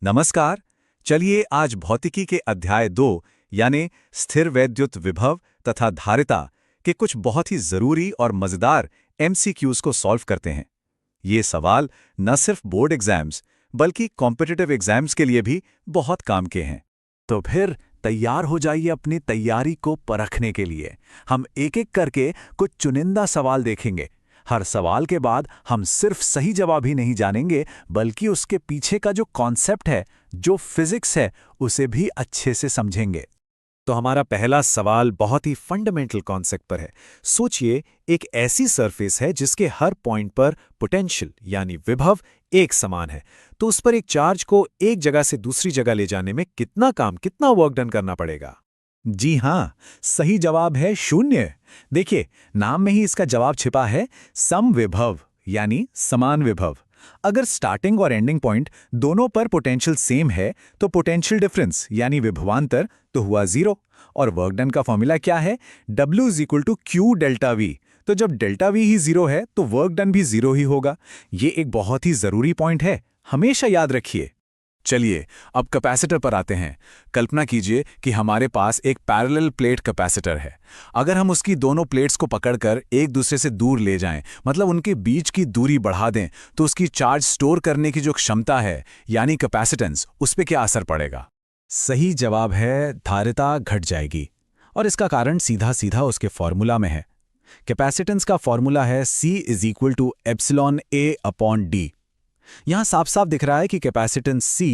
नमस्कार। चलिए आज भौतिकी के अध्याय 2 यानी स्थिर वैद्युत विभव तथा धारिता के कुछ बहुत ही जरूरी और मजेदार एमसीक्यूज को सॉल्व करते हैं। ये सवाल न सिर्फ बोर्ड एग्जाम्स बल्कि कॉम्पिटिटिव एग्जाम्स के लिए भी बहुत काम के हैं। तो फिर तैयार हो जाइए अपनी तैयारी को परखने के लिए। हम एक एक करके कुछ चुनिंदा सवाल देखेंगे। हर सवाल के बाद हम सिर्फ सही जवाब ही नहीं जानेंगे बल्कि उसके पीछे का जो कॉन्सेप्ट है, जो फिजिक्स है, उसे भी अच्छे से समझेंगे। तो हमारा पहला सवाल बहुत ही फंडामेंटल कॉन्सेप्ट पर है। सोचिए, एक ऐसी सरफेस है जिसके हर पॉइंट पर पोटेंशियल यानी विभव एक समान है। तो उस पर एक चार्ज को एक जगह से दूसरी जगह ले जाने में कितना वर्क डन करना पड़ेगा? जी हाँ, सही जवाब है 0। देखिए, नाम में ही इसका जवाब छिपा है, समविभव यानी समान विभव। अगर स्टार्टिंग और एंडिंग पॉइंट दोनों पर पोटेंशियल सेम है तो पोटेंशियल डिफरेंस यानी विभवांतर तो हुआ 0। और वर्क डन का फॉर्मूला क्या है? W = Q delta V। तो जब डेल्टा V ही 0 है तो वर्क डन भी 0 ही होगा। ये एक बहुत ही जरूरी पॉइंट है, हमेशा याद रखिए। चलिए अब कैपेसिटर पर आते हैं। कल्पना कीजिए कि हमारे पास एक पैरेलल प्लेट कैपेसिटर है। अगर हम उसकी दोनों प्लेट्स को पकड़कर एक दूसरे से दूर ले जाएं, मतलब उनके बीच की दूरी बढ़ा दें, तो उसकी चार्ज स्टोर करने की जो क्षमता है यानी कैपेसिटेंस, उस पर क्या असर पड़ेगा? सही जवाब है, धारिता घट जाएगी। और इसका कारण सीधा सीधा उसके फॉर्मूला में है। कैपेसिटेंस का फॉर्मूला है C = εA/d। यहां साफ साफ दिख रहा है कि कैपेसिटेंस C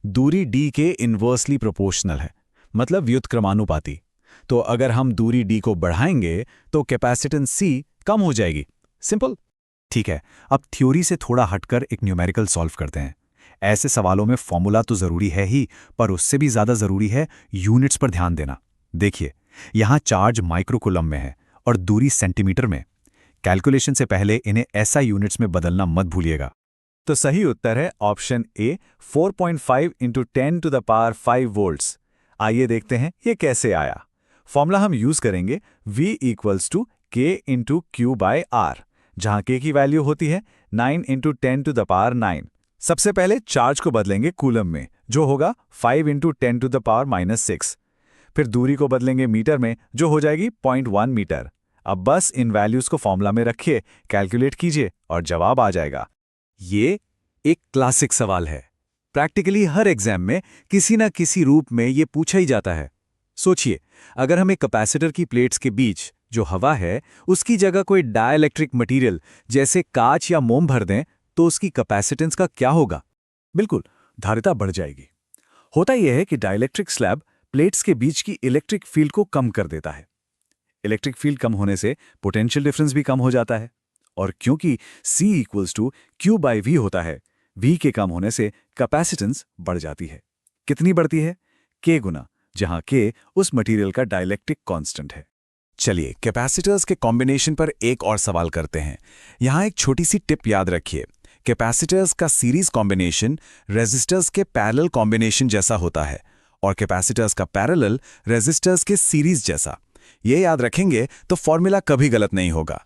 दूरी d के इन्वर्सली प्रोपोर्शनल है, मतलब व्युत्क्रमानुपाती। तो अगर हम दूरी d को बढ़ाएंगे तो कैपेसिटेंस C कम हो जाएगी। सिंपल। ठीक है, अब थ्योरी से थोड़ा हटकर एक न्यूमेरिकल सॉल्व करते हैं। ऐसे सवालों में फॉर्मूला तो जरूरी है ही, पर उससे भी ज्यादा जरूरी है यूनिट्स पर ध्यान देना। देखिए, यहां चार्ज माइक्रोकूलम में है और दूरी सेंटीमीटर में। कैलकुलेशन से पहले इन्हें ऐसा यूनिट्स में बदलना मत भूलिएगा। तो सही उत्तर है ऑप्शन ए, 4.5 × 10⁵ वोल्ट्स। आइए देखते हैं ये कैसे आया। फॉर्मूला हम यूज करेंगे V = K × Q/R, जहां K की वैल्यू होती है 9 × 10⁹। सबसे पहले चार्ज को बदलेंगे कूलम में, जो होगा 5 × 10⁻⁻⁶। फिर दूरी को बदलेंगे मीटर में, जो हो जाएगी 0.1 मीटर। अब बस इन वैल्यूज को फॉर्मूला में रखिए, कैलकुलेट कीजिए और जवाब आ जाएगा। ये एक क्लासिक सवाल है। प्रैक्टिकली हर एग्जाम में किसी न किसी रूप में ये पूछा ही जाता है। सोचिए, अगर हम एक कैपेसिटर की प्लेट्स के बीच जो हवा है उसकी जगह कोई डाइलेक्ट्रिक मटेरियल जैसे कांच या मोम भर दें तो उसकी कैपेसिटेंस का क्या होगा? बिल्कुल, धारिता बढ़ जाएगी। होता यह है कि डाइलेक्ट्रिक स्लैब प्लेट्स के बीच की इलेक्ट्रिक फील्ड को कम कर देता है। इलेक्ट्रिक फील्ड कम होने से पोटेंशियल डिफरेंस भी कम हो जाता है। और क्योंकि C = Q/V होता है, V के कम होने से कैपेसिटेंस बढ़ जाती है। कितनी बढ़ती है? K गुना, जहां K उस मटेरियल का डाइलेक्ट्रिक कांस्टेंट है। चलिए कैपेसिटर्स के कॉम्बिनेशन पर एक और सवाल करते हैं। यहां एक छोटी सी टिप याद रखिए। कैपेसिटर्स का सीरीज कॉम्बिनेशन रेजिस्टर्स के पैरेलल कॉम्बिनेशन जैसा होता है और कैपेसिटर्स का पैरेलल रेजिस्टर्स के सीरीज जैसा। ये याद रखेंगे तो फॉर्मूला कभी गलत नहीं होगा।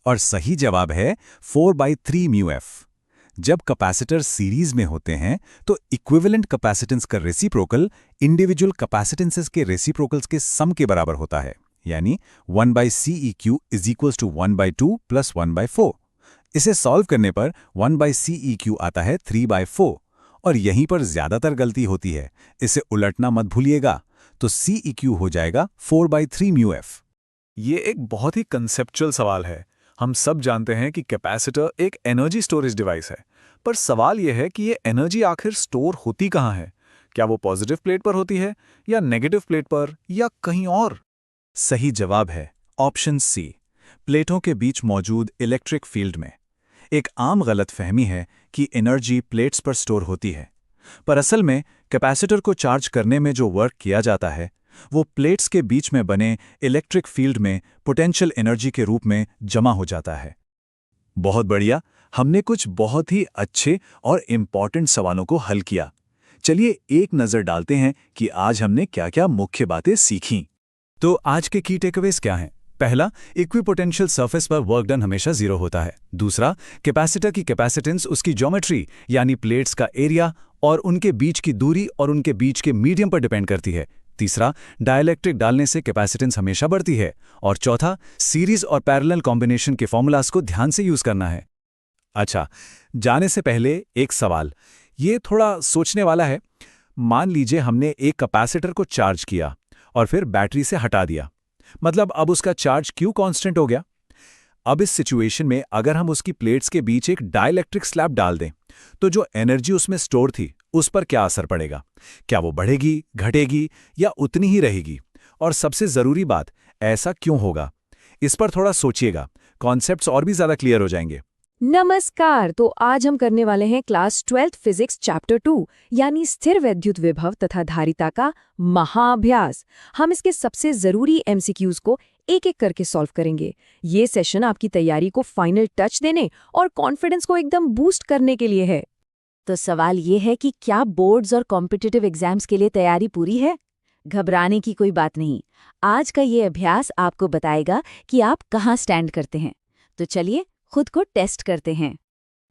और सही जवाब है 4/3 μF। जब कैपेसिटर सीरीज में होते हैं तो इक्विवेलेंट कैपेसिटेंस का रेसिप्रोकल इंडिविजुअल कैपेसिटेंसेस के रेसिप्रोकल्स के सम के बराबर होता है, यानी 1/Ceq = 1/2 + 1/4। इसे सॉल्व करने पर 1/Ceq आता है 3/4। और यहीं पर ज्यादातर गलती होती है, इसे उलटना मत भूलिएगा। तो Ceq हो जाएगा 4/3 μF। ये एक बहुत ही कंसेप्चुअल सवाल है। हम सब जानते हैं कि कैपेसिटर एक एनर्जी स्टोरेज डिवाइस है, पर सवाल यह है कि ये एनर्जी आखिर स्टोर होती कहाँ है? क्या वो पॉजिटिव प्लेट पर होती है या नेगेटिव प्लेट पर या कहीं और? सही जवाब है ऑप्शन सी, प्लेटों के बीच मौजूद इलेक्ट्रिक फील्ड में। एक आम गलतफहमी है कि एनर्जी प्लेट्स पर स्टोर होती है, पर असल में कैपेसिटर को चार्ज करने में जो वर्क किया जाता है वो प्लेट्स के बीच में बने इलेक्ट्रिक फील्ड में पोटेंशियल एनर्जी के रूप में जमा हो जाता है। बहुत बढ़िया, हमने कुछ बहुत ही अच्छे और इम्पॉर्टेंट सवालों को हल किया। चलिए एक नज़र डालते हैं कि आज हमने क्या क्या मुख्य बातें सीखीं। तो आज के की टेकअवेज क्या हैं? पहला, इक्विपोटेंशियल सरफेस पर वर्क डन हमेशा 0 होता है। दूसरा, कैपेसिटर की कैपेसिटेंस उसकी ज्योमेट्री यानी प्लेट्स का एरिया और उनके बीच की दूरी और उनके बीच के मीडियम पर डिपेंड करती है। तीसरा, डाइलेक्ट्रिक डालने से कैपेसिटेंस हमेशा बढ़ती है। और चौथा, सीरीज और पैरेलल कॉम्बिनेशन के फॉर्मूलाज को ध्यान से यूज करना है। अच्छा, जाने से पहले एक सवाल, ये थोड़ा सोचने वाला है। मान लीजिए हमने एक कैपेसिटर को चार्ज किया और फिर बैटरी से हटा दिया, मतलब अब उसका चार्ज क्यों कांस्टेंट हो गया? अब इस सिचुएशन में अगर हम उसकी प्लेट्स के बीच एक डाइलेक्ट्रिक स्लैब डाल दें, तो जो एनर्जी उसमें स्टोर थी उस पर क्या असर पड़ेगा? क्या वो बढ़ेगी, घटेगी या उतनी ही रहेगी? और सबसे जरूरी बात, ऐसा क्यों होगा? इस पर थोड़ा सोचिएगा, कॉन्सेप्ट्स और भी ज्यादा क्लियर हो जाएंगे। नमस्कार। तो आज हम करने वाले हैं क्लास 12 फिजिक्स चैप्टर 2 यानी स्थिर वैद्युत विभव तथा धारिता का महाअभ्यास। हम इसके सबसे जरूरी एमसीक्यूज को एक एक करके सॉल्व करेंगे। ये सेशन आपकी तैयारी को फाइनल टच देने और कॉन्फिडेंस को एकदम बूस्ट करने के लिए है। तो सवाल ये है कि क्या बोर्ड्स और कॉम्पिटिटिव एग्जाम्स के लिए तैयारी पूरी है? घबराने की कोई बात नहीं। आज का ये अभ्यास आपको बताएगा कि आप कहाँ स्टैंड करते हैं। तो चलिए खुद को टेस्ट करते हैं।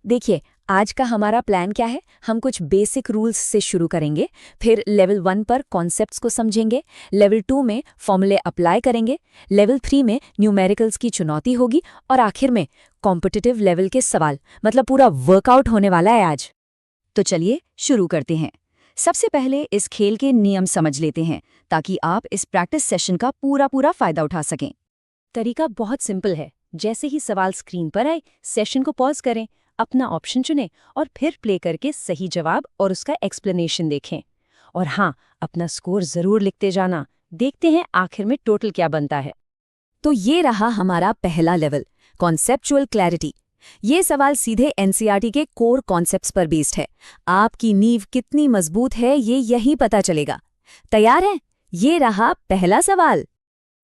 देखिए, आज का हमारा प्लान क्या है। हम कुछ बेसिक रूल्स से शुरू करेंगे, फिर लेवल 1 पर कॉन्सेप्ट्स को समझेंगे, लेवल 2 में फॉर्मूले अप्लाई करेंगे, लेवल 3 में न्यूमेरिकल्स की चुनौती होगी और आखिर में कॉम्पिटिटिव लेवल के सवाल, मतलब पूरा वर्कआउट होने वाला है आज। तो चलिए शुरू करते हैं। सबसे पहले इस खेल के नियम समझ लेते हैं ताकि आप इस प्रैक्टिस सेशन का पूरा फायदा उठा सकें। तरीका बहुत सिंपल है। जैसे ही सवाल स्क्रीन पर आए, सेशन को पॉज करें, अपना ऑप्शन चुनें और फिर प्ले करके सही जवाब और उसका एक्सप्लेनेशन देखें। और हाँ, अपना स्कोर जरूर लिखते जाना। देखते हैं आखिर में टोटल क्या बनता है। तो ये रहा हमारा पहला लेवल, कॉन्सेप्चुअल क्लैरिटी। ये सवाल सीधे एनसीईआरटी के कोर कॉन्सेप्ट्स पर बेस्ड है। आपकी नींव कितनी मजबूत है ये यहीं पता चलेगा। तैयार हैं? ये रहा पहला सवाल।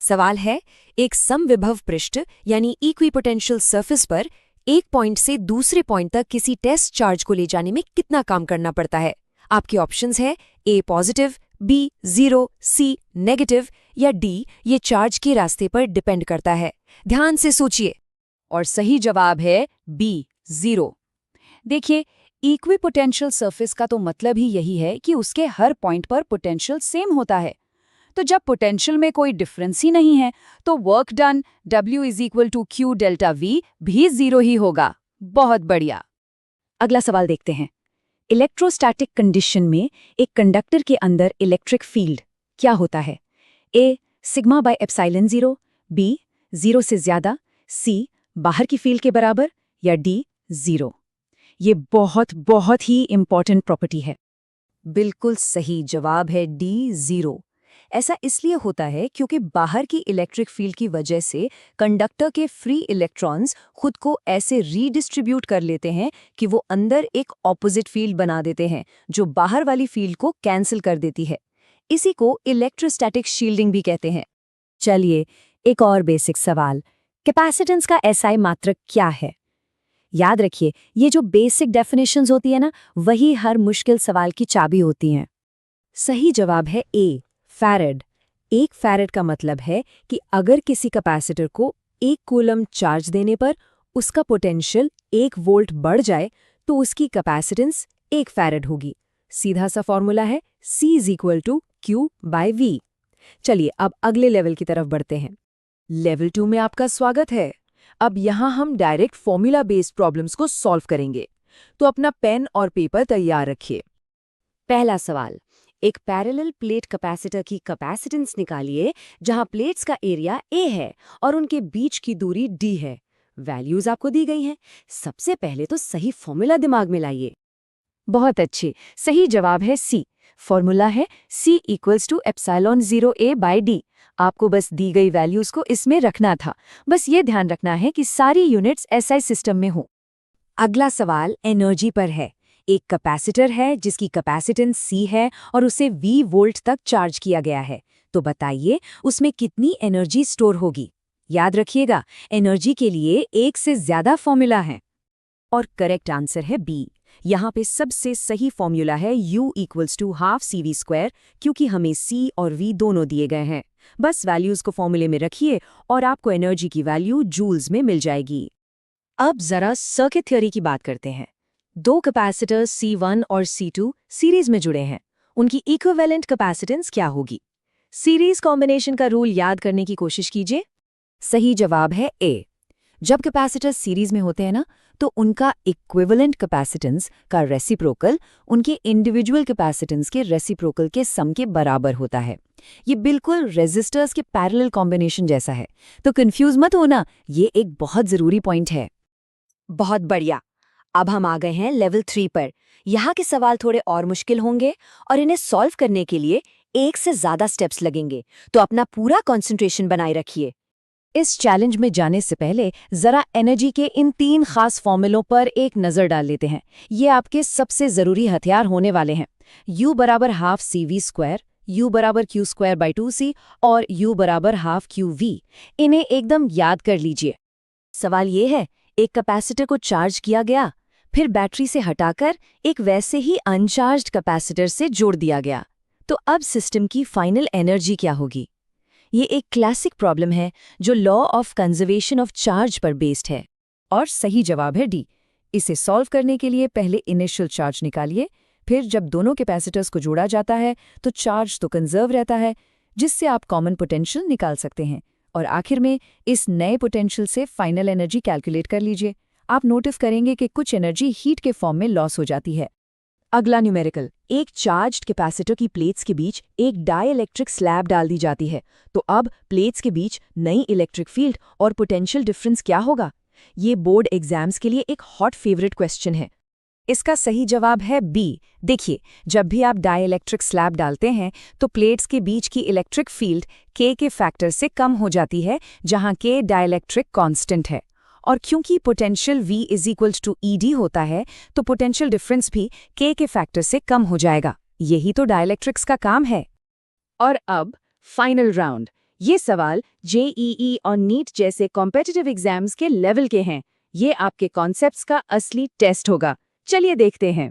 सवाल है, एक समविभव पृष्ठ यानी इक्विपोटेंशियल सरफेस पर एक पॉइंट से दूसरे पॉइंट तक किसी टेस्ट चार्ज को ले जाने में कितना काम करना पड़ता है? आपके ऑप्शंस है ए पॉजिटिव, बी 0, सी नेगेटिव या डी ये चार्ज के रास्ते पर डिपेंड करता है। ध्यान से सोचिए। और सही जवाब है बी 0। देखिए, इक्विपोटेंशियल सरफेस का तो मतलब ही यही है कि उसके हर पॉइंट पर पोटेंशियल सेम होता है। तो जब पोटेंशियल में कोई डिफरेंस ही नहीं है तो work done W = Q delta V भी 0 ही होगा। बहुत बढ़िया। अगला सवाल देखते हैं। इलेक्ट्रोस्टैटिक कंडीशन में एक कंडक्टर के अंदर इलेक्ट्रिक फील्ड क्या होता है? ए सिग्मा बाय एप्सिलॉन 0, बी 0 से ज्यादा, सी बाहर की फील्ड के बराबर या डी 0। ये बहुत ही इंपॉर्टेंट प्रॉपर्टी है। बिल्कुल सही जवाब है डी 0। ऐसा इसलिए होता है क्योंकि बाहर की इलेक्ट्रिक फील्ड की वजह से कंडक्टर के फ्री इलेक्ट्रॉन्स खुद को ऐसे रीडिस्ट्रीब्यूट कर लेते हैं कि वो अंदर एक ऑपोजिट फील्ड बना देते हैं जो बाहर वाली फील्ड को कैंसिल कर देती है। इसी को इलेक्ट्रोस्टैटिक शील्डिंग भी कहते हैं। चलिए एक और बेसिक सवाल, कैपेसिटेंस का एसआई मात्रक क्या है? याद रखिए, ये जो बेसिक डेफिनेशंस होती है ना, वही हर मुश्किल सवाल की चाबी होती हैं। सही जवाब है ए फैरेड। 1 फैरेड का मतलब है कि अगर किसी कैपेसिटर को 1 कूलम चार्ज देने पर उसका पोटेंशियल 1 वोल्ट बढ़ जाए तो उसकी कैपेसिटेंस 1 फैरेड होगी। सीधा सा फॉर्मूला है C = Q/V। चलिए अब अगले लेवल की तरफ बढ़ते हैं। लेवल 2 में आपका स्वागत है। अब यहाँ हम डायरेक्ट फॉर्मूला बेस्ड प्रॉब्लम्स को सॉल्व करेंगे। तो अपना पेन और पेपर तैयार रखिए। पहला सवाल, एक पैरेलल प्लेट कैपेसिटर की कैपेसिटेंस निकालिए जहां प्लेट्स का एरिया A है और उनके बीच की दूरी D है। वैल्यूज आपको दी गई हैं। सबसे पहले तो सही फॉर्मूला दिमाग में लाइए। बहुत अच्छे, सही जवाब है C। फॉर्मूला है C = ε0A/d। आपको बस दी गई वैल्यूज को इसमें रखना था। बस ये ध्यान रखना है कि सारी यूनिट्स SI सिस्टम में हो। अगला सवाल एनर्जी पर है। एक कैपेसिटर है जिसकी कैपेसिटेंस C है और उसे V वोल्ट तक चार्ज किया गया है। तो बताइए उसमें कितनी एनर्जी स्टोर होगी? याद रखिएगा, एनर्जी के लिए एक से ज्यादा फॉर्मूला है और करेक्ट आंसर है बी। यहाँ पे सबसे सही फॉर्मूला है U = ½ CV², क्योंकि हमें C और V दोनों दिए गए हैं। बस वैल्यूज को फॉर्मूले में रखिए और आपको एनर्जी की वैल्यू जूल्स में मिल जाएगी। अब जरा सर्किट थ्योरी की बात करते हैं। दो कैपेसिटर्स C1 और C2 सीरीज में जुड़े हैं। उनकी इक्विवेलेंट कैपेसिटेंस क्या होगी? सीरीज कॉम्बिनेशन का रूल याद करने की कोशिश कीजिए। सही जवाब है ए। जब कैपेसिटर्स सीरीज में होते हैं ना, तो उनका इक्विवेलेंट कैपेसिटेंस का रेसिप्रोकल उनके इंडिविजुअल कैपेसिटेंस के रेसिप्रोकल के सम के बराबर होता है। ये बिल्कुल रेजिस्टर्स के पैरेलल कॉम्बिनेशन जैसा है। तो कंफ्यूज मत होना, ये एक बहुत जरूरी पॉइंट है। बहुत बढ़िया। अब हम आ गए हैं लेवल 3 पर। यहाँ के सवाल थोड़े और मुश्किल होंगे और इन्हें सॉल्व करने के लिए एक से ज्यादा स्टेप्स लगेंगे, तो अपना पूरा कंसंट्रेशन बनाए रखिए। इस चैलेंज में जाने से पहले जरा एनर्जी के इन 3 खास फॉर्मूलों पर एक नजर डाल लेते हैं। ये आपके सबसे जरूरी हथियार होने वाले हैं। U बराबर हाफ CV², U बराबर Q²/2C और U बराबर हाफ QV। इन्हें एकदम याद कर लीजिए। सवाल ये है, एक कैपेसिटर को चार्ज किया गया, फिर बैटरी से हटाकर एक वैसे ही अनचार्ज्ड कैपेसिटर से जोड़ दिया गया, तो अब सिस्टम की फाइनल एनर्जी क्या होगी? ये एक क्लासिक प्रॉब्लम है जो law of conservation of charge पर बेस्ड है। और सही जवाब है डी। इसे सॉल्व करने के लिए पहले इनिशियल चार्ज निकालिए, फिर जब दोनों कैपेसिटर्स को जोड़ा जाता है तो चार्ज तो कंजर्व रहता है, जिससे आप कॉमन पोटेंशियल निकाल सकते हैं। और आखिर में इस नए पोटेंशियल से फाइनल एनर्जी कैलकुलेट कर लीजिए। आप नोटिस करेंगे कि कुछ एनर्जी हीट के फॉर्म में लॉस हो जाती है। अगला न्यूमेरिकल, एक चार्ज्ड कैपेसिटर की प्लेट्स के बीच एक डाइइलेक्ट्रिक स्लैब डाल दी जाती है, तो अब प्लेट्स के बीच नई इलेक्ट्रिक फील्ड और पोटेंशियल डिफरेंस क्या होगा? ये बोर्ड एग्जाम्स के लिए एक हॉट फेवरेट क्वेश्चन है। इसका सही जवाब है बी। देखिए, जब भी आप डाइइलेक्ट्रिक स्लैब डालते हैं तो प्लेट्स के बीच की इलेक्ट्रिक फील्ड K के फैक्टर से कम हो जाती है, जहां K डाइइलेक्ट्रिक कांस्टेंट है। और क्योंकि पोटेंशियल V = ED होता है, तो पोटेंशियल डिफरेंस भी K के फैक्टर से कम हो जाएगा। यही तो डाइइलेक्ट्रिक्स का काम है। और अब फाइनल राउंड। ये सवाल JEE और नीट जैसे कॉम्पिटिटिव एग्जाम्स के लेवल के हैं। ये आपके कॉन्सेप्ट्स का असली टेस्ट होगा। चलिए देखते हैं।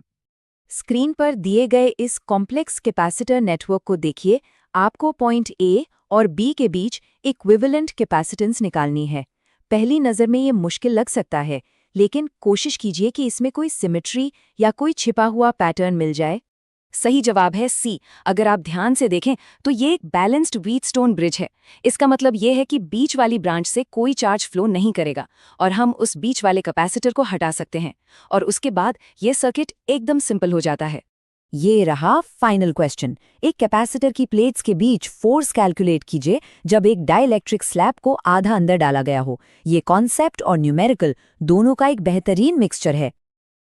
स्क्रीन पर दिए गए इस कॉम्प्लेक्स कैपेसिटर नेटवर्क को देखिए। आपको पॉइंट A और B के बीच इक्विवेलेंट कैपेसिटेंस निकालनी है। पहली नज़र में ये मुश्किल लग सकता है, लेकिन कोशिश कीजिए कि इसमें कोई सिमेट्री या कोई छिपा हुआ पैटर्न मिल जाए। सही जवाब है सी। अगर आप ध्यान से देखें तो ये एक बैलेंस्ड व्हीटस्टोन ब्रिज है। इसका मतलब ये है कि बीच वाली ब्रांच से कोई चार्ज फ्लो नहीं करेगा और हम उस बीच वाले कैपेसिटर को हटा सकते हैं, और उसके बाद ये सर्किट एकदम सिंपल हो जाता है। ये रहा फाइनल क्वेश्चन। एक कैपेसिटर की प्लेट्स के बीच फोर्स कैलकुलेट कीजिए जब एक डाइइलेक्ट्रिक स्लैब को आधा अंदर डाला गया हो। ये कॉन्सेप्ट और न्यूमेरिकल दोनों का एक बेहतरीन मिक्सचर है।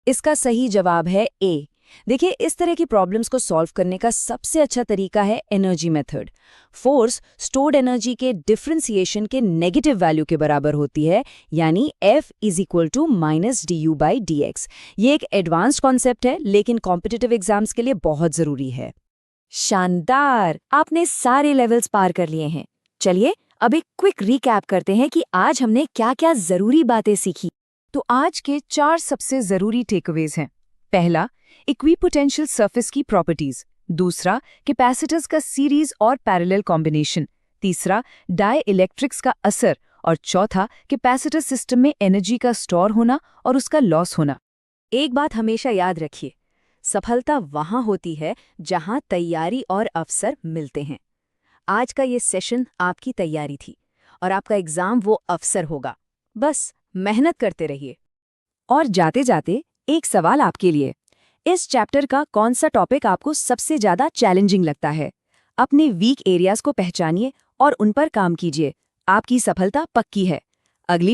इसका सही जवाब है ए। देखिए, इस तरह की प्रॉब्लम्स को सॉल्व करने का सबसे अच्छा तरीका है energy method. Force stored energy के डिफरेंशिएशन के नेगेटिव वैल्यू के बराबर होती है, यानी F = -du/dx। ये एक एडवांस्ड कॉन्सेप्ट है, लेकिन कॉम्पिटिटिव एग्जाम्स के लिए बहुत जरूरी है। शानदार! आपने सारे लेवल्स पार कर लिए हैं। चलिए अब एक क्विक रिकैप करते हैं कि आज हमने क्या-क्या जरूरी बातें सीखी। तो आज के 4 सबसे जरूरी टेकअवेज हैं। पहला, इक्विपोटेंशियल सरफेस की प्रॉपर्टीज। दूसरा, कैपेसिटर्स का सीरीज और पैरेलल कॉम्बिनेशन। तीसरा, डाइइलेक्ट्रिक्स का असर। और चौथा, कैपेसिटर सिस्टम में एनर्जी का स्टोर होना और उसका लॉस होना। एक बात हमेशा याद रखिए, सफलता वहां होती है जहां तैयारी और अवसर मिलते हैं। आज का ये सेशन आपकी तैयारी थी और आपका एग्जाम वो अवसर होगा। बस मेहनत करते रहिए। और जाते जाते एक सवाल आपके लिए, इस चैप्टर का कौन सा टॉपिक आपको सबसे ज्यादा चैलेंजिंग लगता है? अपने वीक एरियाज को पहचानिए और उन पर काम कीजिए। आपकी सफलता पक्की है। अगली